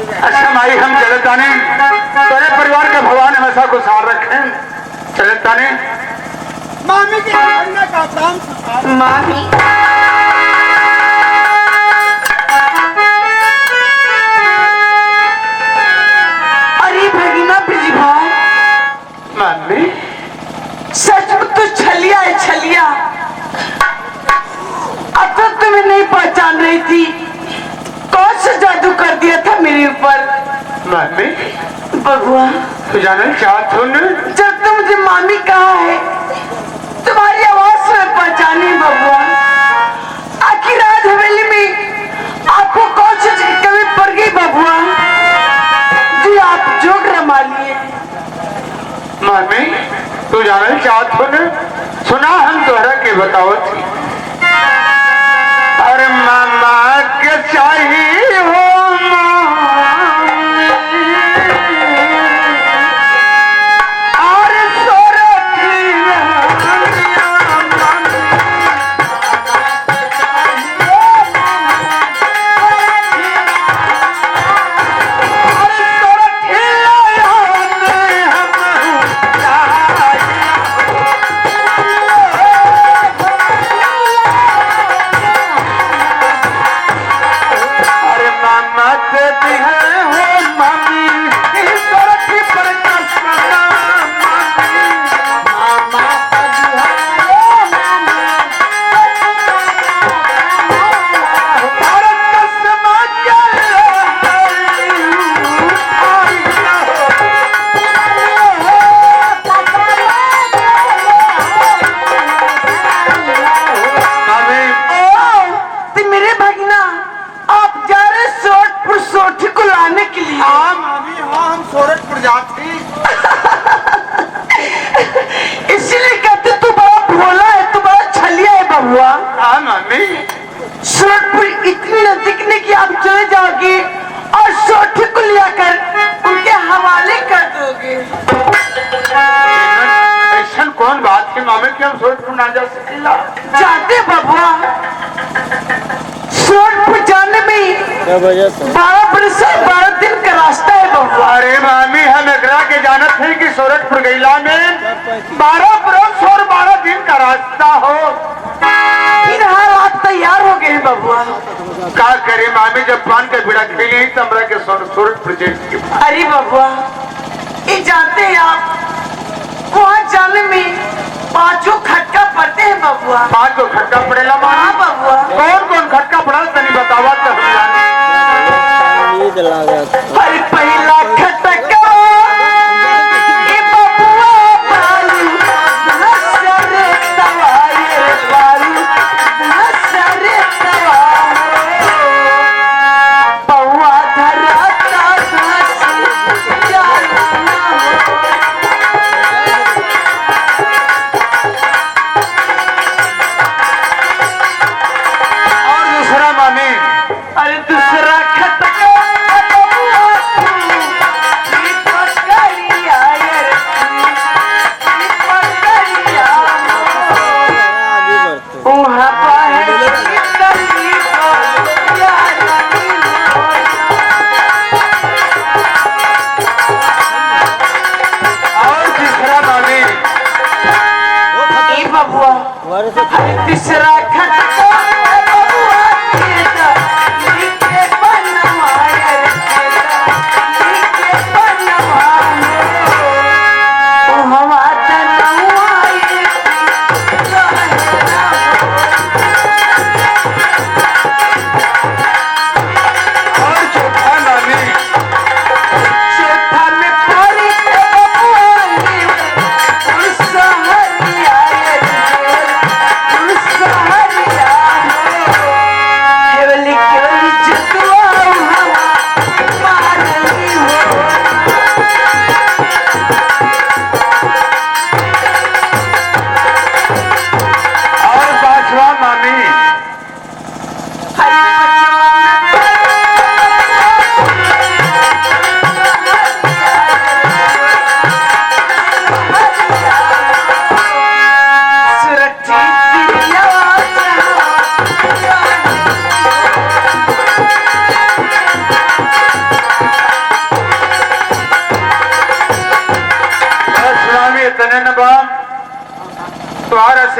अच्छा माई हम चलत ताने तेरे परिवार के भगवान हमेशा खुशहाल रखें। चलत ताने मामी के अन्ना का काम सुधार। मामी अरे भगीना ब्रिज भाई मम्मी सच में तो छलिया है छलिया। अब तो तुम्हें नहीं पहचान रही थी। कौन सा जादू कर दिया था मेरे ऊपर? मम्मी बबुआ तू जानना चाहत हो न? जब तुम मुझे मामी कहा है तुम्हारी आवाज में पहचानी बबुआ। आखिर राज हवेली में आपको कौन सी चीज की कमी पड़ गई बबुआ जी आप जोग रमा लिए? मम्मी तू जानना चाहत हो न? सुना हम तोहरा के बताओ थी। अरे मामा के चाहिए हो इसलिए कहते तू बड़ा भोला है, तू बड़ा छलिया है बबुआ। हाँ मम्मी सूरतपुर इतनी नजदीक नहीं कि आप चले जाओगे और सोठी को लियाकर उनके हवाले कर दोगे। ऐसा कौन बात है मामे कि हम सूरतपुर ना जा सकेला? जाते बबुआ सूरतपुर जाने में 12 बरस 12 दिन का रास्ता है बबुआ। अरे मामी हम एकरा के जानत है कि सूरतपुर गैला में 12 बरस और 12 दिन का रास्ता हो। फिलहाल आप तैयार हो गए बबुआ। का करे मामी जब पान का बिड़ा खेली तो हमरा के सूरतपुर जाए। अरे बबुआ ये जानते हैं आप वहाँ जाने में 5 खटका पड़ते हैं बबुआ। 5 खटका पड़ेला हाँ मामी? बबुआ। कौन कौन खटका पड़ा तनी बतावा तो हम जाने। अरे पहला खटका ये बबुआ बालू नसरे तवाए बालू नसरे तवाए बउआ धराता घासी जाना और दूसरा मामी अरे दूसरा खटका बबुआ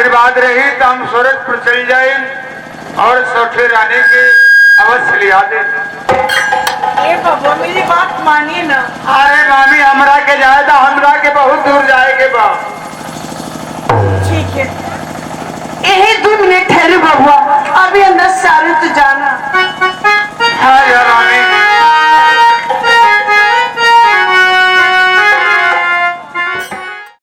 आशीर्वाद रही तो हम सूरजपुर चल जाए और सौठे रानी के अवश्य लिया दे। ए बबुआ मेरी बात मानिए ना। अरे मामी हमरा के जाए तो हमरा के बहुत दूर जाएगे बा। ठीक है यही 2 मिनट ठहरे बबुआ, अभी अंदर से आ रहे तो जाना। हाँ यार मामी